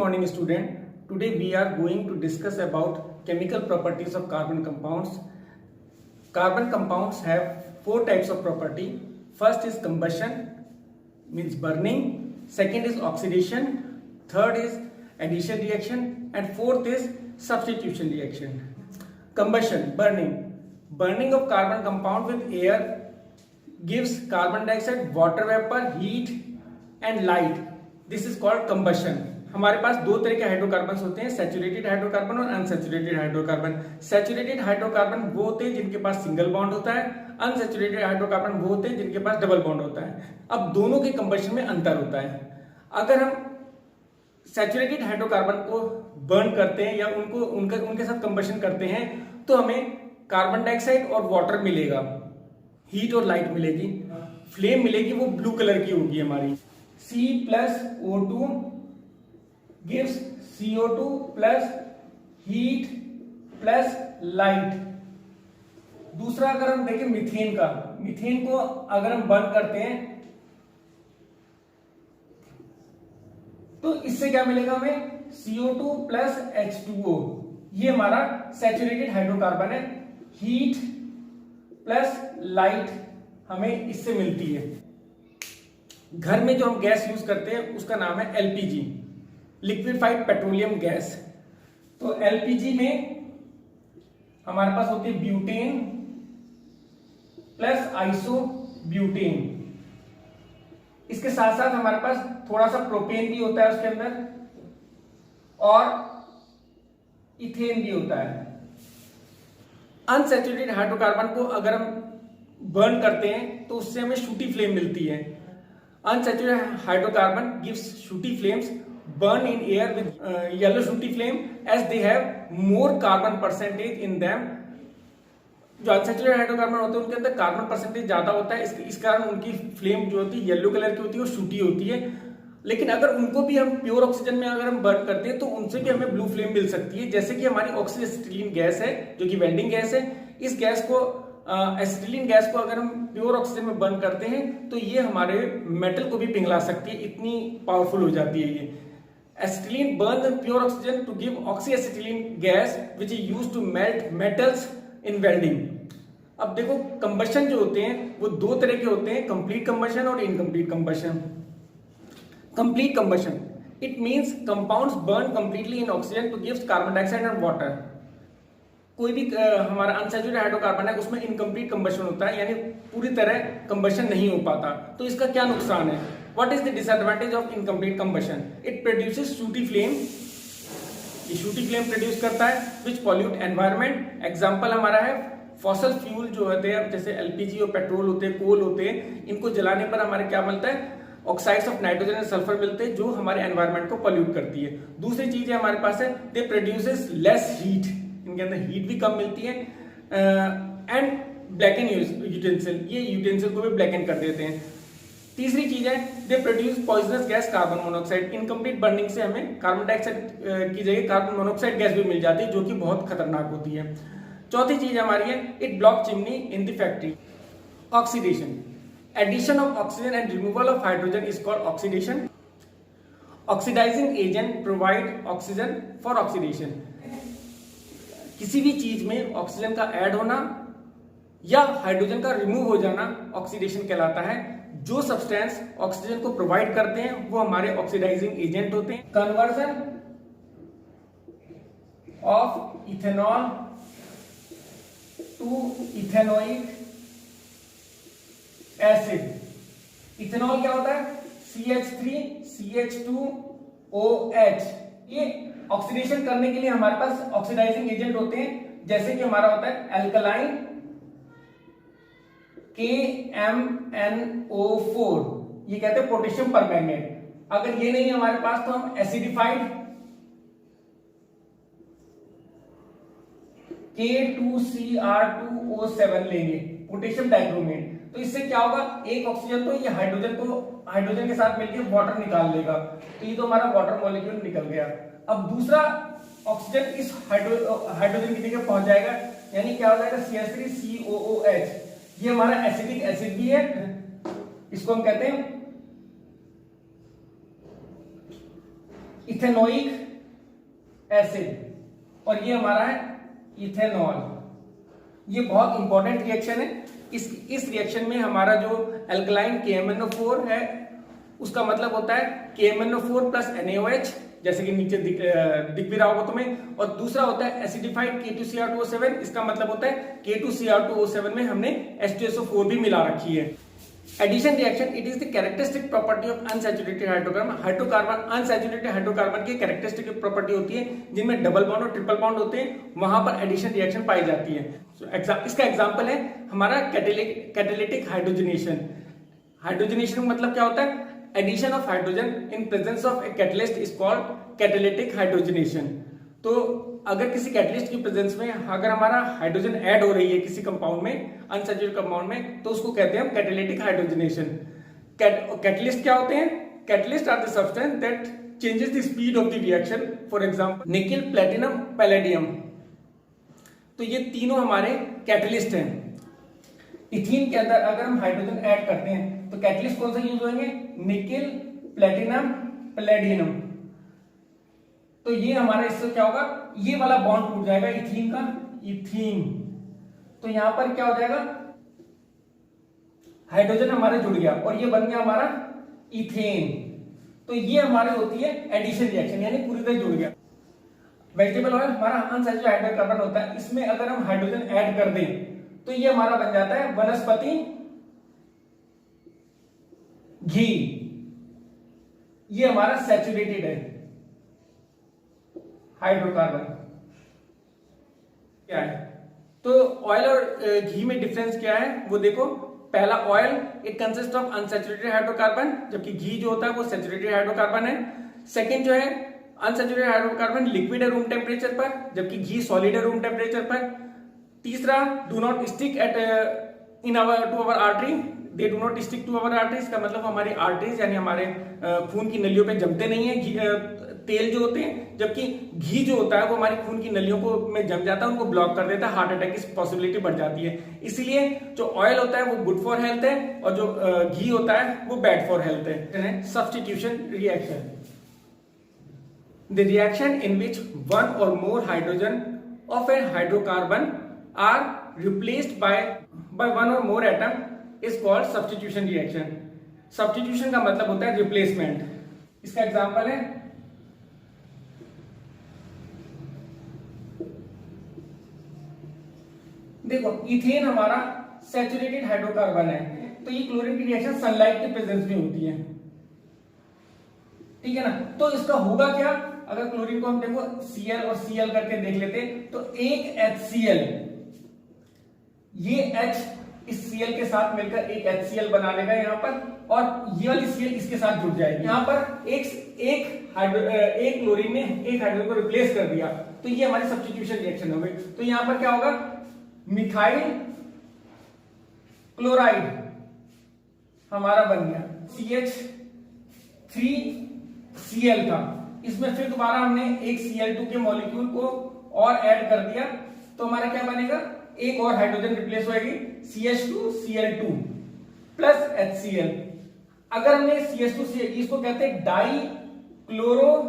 morning student. Today we are going to discuss about chemical properties of carbon compounds. Carbon compounds have four types of property. First is combustion, means burning. Second is oxidation. Third is addition reaction, and fourth is substitution reaction. Combustion, burning. Burning of carbon compound with air gives carbon dioxide, water vapor, heat and light. This is called combustion. हमारे पास दो तरह के hydrocarbon होते हैं, saturated hydrocarbon और unsaturated hydrocarbon. Saturated hydrocarbon वो होते हैं जिनके पास सिंगल बॉन्ड होता है, अनसैचुरेटेड हाइड्रोकार्बन वो होते हैं जिनके पास डबल बॉन्ड होता है। अब दोनों के कंबशन में अंतर होता है। अगर हम सैचुरेटेड हाइड्रोकार्बन को बर्न करते हैं या उनके साथ कंबशन करते हैं तो हमें कार्बन डाइऑक्साइड और वाटर मिलेगा, हीट और लाइट मिलेगी, फ्लेम मिलेगी, वो ब्लू कलर की होगी हमारी। C+O2 gives CO2 plus heat plus light। दूसरा अगर हम देखें मीथेन का, मीथेन को अगर हम बर्न करते हैं तो इससे क्या मिलेगा हमें, CO2 plus H2O। ये हमारा सैचुरेटेड हाइड्रोकार्बन है। हीट प्लस लाइट हमें इससे मिलती है। घर में जो हम गैस यूज करते हैं उसका नाम है LPG, लिक्विफाइड पेट्रोलियम गैस। तो LPG में हमारे पास होती है ब्यूटेन प्लस आइसोब्यूटेन। इसके साथ साथ हमारे पास थोड़ा सा प्रोपेन भी होता है उसके अंदर और इथेन भी होता है। अनसैचुरेटेड हाइड्रोकार्बन को अगर हम बर्न करते हैं तो उससे हमें शूटी फ्लेम मिलती है। Unsaturated hydrocarbon gives sooty flames burn in air with yellow shooty flame as they have more carbon percentage in them। जो अनसैचुरेटेड हाइड्रोकार्बन होते हैं उनके अंदर कार्बन परसेंटेज ज्यादा होता है, इस कारण उनकी फ्लेम जो होती है येलो कलर की होती है, वो शूटी होती है। लेकिन अगर उनको भी हम प्योर ऑक्सीजन में अगर हम बर्न करते हैं तो उनसे भी हमें ब्लू फ्लेम मिल सकती है। जैसे कि हमारी ऑक्सीएसिटिलीन गैस है जो कि वेल्डिंग गैस है। इस गैस को एसिटिलीन गैस को अगर हम प्योर ऑक्सीजन में बर्न करते हैं तो ये हमारे मेटल को भी पिघला सकती है, इतनी पावरफुल हो जाती है ये। Acetylene burns the pure oxygen to give oxyacetylene gas which is used to melt metals in welding। अब देखो कंबशन जो होते हैं वो दो तरह के होते हैं, कंप्लीट कंबशन और incomplete combustion. Complete combustion it means compounds burn completely in oxygen two gives carbon dioxide and water. कोई भी हमारा अनसैचुरेटेड हाइड्रोकार्बन है उसमें इनकम्प्लीट कंबशन होता है, यानी पूरी तरह कंबशन नहीं हो पाता। तो इसका क्या नुकसान है? What is the disadvantage of incomplete combustion? It produces shooty flame। ये shooty flame produce करता है which pollute environment। Example हमारा है फॉसल फ्यूल जो होते हैं जैसे LPG और पेट्रोल होते हैं, कोल होते हैं, इनको जलाने पर हमारे क्या मिलता है, oxides of nitrogen and sulphur मिलते हैं जो हमारे एनवायरमेंट को पॉल्यूट करती है। दूसरी चीज है हमारे पास है दे प्रोड्यूसेस लेस हीट, इनके अंदर हीट भी कम मिलती है। एंड ब्लैकन यूटेंसिल, ये यूटेंसिल को भी ब्लैकन कर देते हैं। तीसरी चीज है they produce poisonous gas carbon monoxide. Incomplete burning से हमें कार्बन डाइऑक्साइड की जगह कार्बन मोनोऑक्साइड गैस भी मिल जाती है जो कि बहुत खतरनाक होती है। चौथी चीज हमारी है it block chimney in the factory. Oxidation, addition of oxygen and removal of hydrogen is called oxidation. Oxidising agent provide oxygen for oxidation. किसी भी चीज में ऑक्सीजन का ऐड होना या हाइड्रोजन का रिमूव हो जाना ऑक्सीडेशन कहलाता है। जो सब्सटेंस ऑक्सीजन को प्रोवाइड करते हैं वो हमारे ऑक्सीडाइजिंग एजेंट होते हैं। Conversion of ethanol to ethanoic acid. Ethanol क्या होता है, CH3CH2OH। ये ऑक्सीडेशन करने के लिए हमारे पास ऑक्सीडाइजिंग एजेंट होते हैं, जैसे कि हमारा होता है एल्कलाइन KMnO4, ये कहते हैं पोटेशियम परमैंगनेट। अगर ये नहीं है हमारे पास तो हम एसिडिफाइड K2Cr2O7 लेंगे, पोटेशियम डाइक्रोमेट। तो इससे क्या होगा, एक ऑक्सीजन तो ये हाइड्रोजन के साथ मिलकर वाटर निकाल लेगा, तो ये तो हमारा वाटर मॉलिक्यूल निकल गया। अब दूसरा ऑक्सीजन इस हाइड्रोजन की जगह पहुंच जाएगा, यानी क्या हो जाएगा CH3COOH। ये हमारा एसिडिक एसिड भी है, इसको हम कहते हैं इथेनोइक एसिड और ये हमारा है इथेनॉल। ये बहुत इंपॉर्टेंट रिएक्शन है। इस रिएक्शन में हमारा जो एल्कलाइन KMnO4 है उसका मतलब होता है KMnO4 प्लस NaOH, जैसे कि नीचे दिख भी रहा होगा तुम्हें। और दूसरा होता है एसिडिफाइड K2Cr2O7, इसका मतलब होता है K2Cr2O7 में हमने H2SO4 भी मिला रखी है। Addition reaction, it is the characteristic property of unsaturated hydrocarbon. Hydrocarbon unsaturated hydrocarbon की कैरेक्टरिस्टिक प्रॉपर्टी होती है जिनमें डबल बॉन्ड और ट्रिपल बॉन्ड होते हैं, वहां पर एडिशन रिएक्शन पाई जाती है। इसका एग्जांपल है हमारा कैटालिटिक हाइड्रोजनेशन। हाइड्रोजनेशन का मतलब क्या होता है? Addition of hydrogen in presence of a catalyst is called catalytic hydrogenation. तो अगर किसी कैटलिस्ट की प्रेजेंस में अगर हमारा हाइड्रोजन ऐड हो रही है किसी कंपाउंड में, अनसैचुरेटेड कंपाउंड में, तो उसको कहते हैं हम कैटालिटिक हाइड्रोजनेशन। कैटलिस्ट क्या होते हैं? Catalyst are the substance that changes the speed of the reaction. For example nickel, platinum, palladium, तो ये तीनों हमारे कैटलिस्ट हैं। इथीन के अंदर अगर हम हाइड्रोजन ऐड करते हैं तो कैटलिस्ट कौन सा यूज होंगे? Nickel, platinum, palladium. तो ये हमारा इससे क्या होगा? ये वाला बॉन्ड टूट जाएगा इथीन का, इथीन। तो यहां पर क्या हो जाएगा? हाइड्रोजन हमारे जुड़ गया और ये बन गया हमारा इथेन। तो ये हमारी होती है एडिशन रिएक्शन, यानी पूरी तरह जुड़ गया। वेजिटेबल ऑयल हमारा अनसैचुरेटेड हाइड्रोकार्बन होता है, इसमें अगर हम हाइड्रोजन ऐड कर दें तो ये हमारा बन जाता है वनस्पति घी। ये हमारा सैचुरेटेड है हाइड्रोकार्बन। क्या है? तो ऑयल और घी में डिफरेंस क्या है वो देखो। पहला, oil it consist of unsaturated hydrocarbon, जबकि घी जो होता है वो सैचुरेटेड हाइड्रोकार्बन है। सेकंड जो है, अनसैचुरेटेड हाइड्रोकार्बन लिक्विड है रूम टेम्परेचर पर, जबकि घी सॉलिड है रूम टेम्परेचर पर। तीसरा, do not stick at in our to our artery, they do not stick to our arteries. का मतलब हमारी आर्टरीज यानी हमारे खून की नलियों पे जमते नहीं है तेल जो होते हैं, जबकि घी जो होता है वो हमारी खून की नलियों को में जम जाता है, उनको ब्लॉक कर देता है, हार्ट अटैक की पॉसिबिलिटी बढ़ जाती है। इसीलिए जो ऑयल होता है वो गुड फॉर हेल्थ है और जो घी होता है वो बैड फॉर हेल्थ है। Substitution reaction, the reaction in which one or more hydrogen of a hydrocarbon are replaced by one or more atom is called substitution reaction. Substitution का मतलब होता है रिप्लेसमेंट। इसका एग्जांपल है देखो, इथेन हमारा saturated hydrocarbon है, तो ये क्लोरीन की रिएक्शन सनलाइट के प्रेजेंस में होती है, ठीक है ना। तो इसका होगा क्या? अगर क्लोरीन को हम देखो Cl और Cl करके देख लेते तो एक HCl, ये H इस Cl के साथ मिलकर एक HCl बना लेगा यहाँ पर, और ये वाली Cl इसके साथ जुड़ जाएगी। यहाँ पर एक क्लोरीन ने एक हाइड्रोजन को रिप्लेस कर दिया, तो ये हमारी सब्स्टिट्यूशन रिएक्शन हो गई। तो यहाँ पर क्या होगा? मिथाइल क्लोराइड हमारा बन गया CH3Cl था। इसमें फिर दोबारा हमने एक Cl2 के मॉलिक्यूल को और ऐड कर दिया, तो हमारा क्या बनेगा? एक और हाइड्रोजन रिप्लेस होगी CH2Cl2 प्लस HCl। अगर हमने CH2Cl, इसको कहते हैं डाई क्लोरोमीथेन।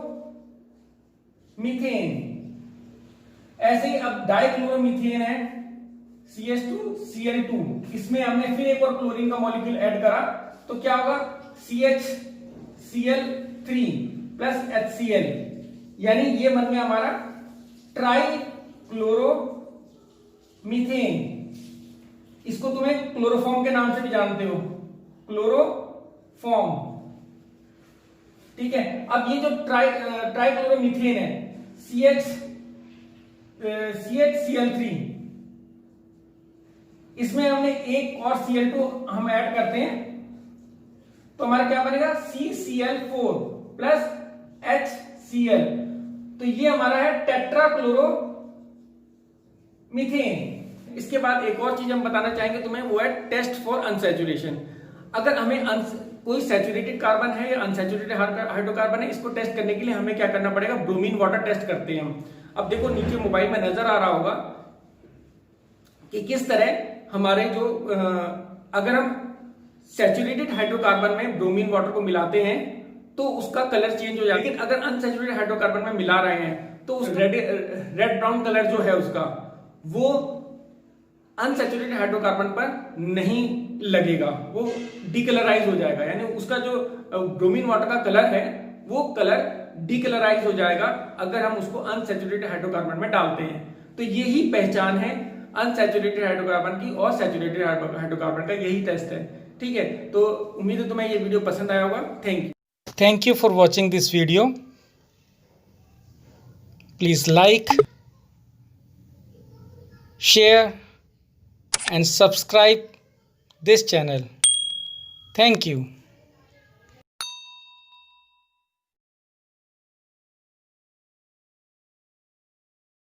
ऐसे ही अब डाई क्लोरोमीथेन है CH2Cl2, इसमें हमने फिर एक और क्लोरीन का मॉलिक्यूल ऐड करा, तो क्या होगा? CHCl3 प्लस HCl, यानी ये बन गया हमारा ट्राई क्लोरोमीथेन। इसको तुम्हें क्लोरोफॉर्म के नाम से भी जानते हो, क्लोरोफॉर्म, ठीक है। अब ये जो ट्राइक्लोरोमीथेन है CHCl3, इसमें हमने एक और Cl2 हम ऐड करते हैं, तो हमारा क्या बनेगा? CCl4 plus HCl। तो ये हमारा है टेट्राक्लोरोमीथेन। इसके बाद एक और चीज हम बताना चाहेंगे तुम्हें, वो है टेस्ट फॉर अनसैचुरेशन। अगर हमें कोई सैचुरेटेड कार्बन है या अनसैचुरेटेड हाइड्रोकार्बन है, इसको टेस्ट करने के लिए हमें क्या करना पड़ेगा? ब्रोमीन वाटर टेस्ट करते हैं हम। अब देखो नीचे मोबाइल में नजर आ रहा होगा कि किस तरह हमारे जो अगर हम सैचुरेटेड हाइड्रोकार्बन में ब्रोमीन वाटर को मिलाते हैं तो उसका कलर चेंज हो जाएगा। लेकिन अगर अनसैचुरेटेड हाइड्रोकार्बन में मिला रहे हैं तो उस रेड ब्राउन कलर जो है उसका, वो अनसैचुरेटेड हाइड्रोकार्बन पर नहीं लगेगा, वो डीकलराइज हो जाएगा। यानी उसका जो ब्रोमीन वाटर का कलर है वो कलर डीकलराइज हो जाएगा अगर हम उसको अनसैचुरेटेड हाइड्रोकार्बन में डालते हैं। तो यही पहचान है अनसैचुरेटेड हाइड्रोकार्बन की और सैचुरेटेड हाइड्रोकार्बन का, यही टेस्ट है। ठीक है, तो उम्मीद है तुम्हें ये वीडियो पसंद आया होगा। Thank you for watching this video. Please like, share and subscribe this channel. Thank you.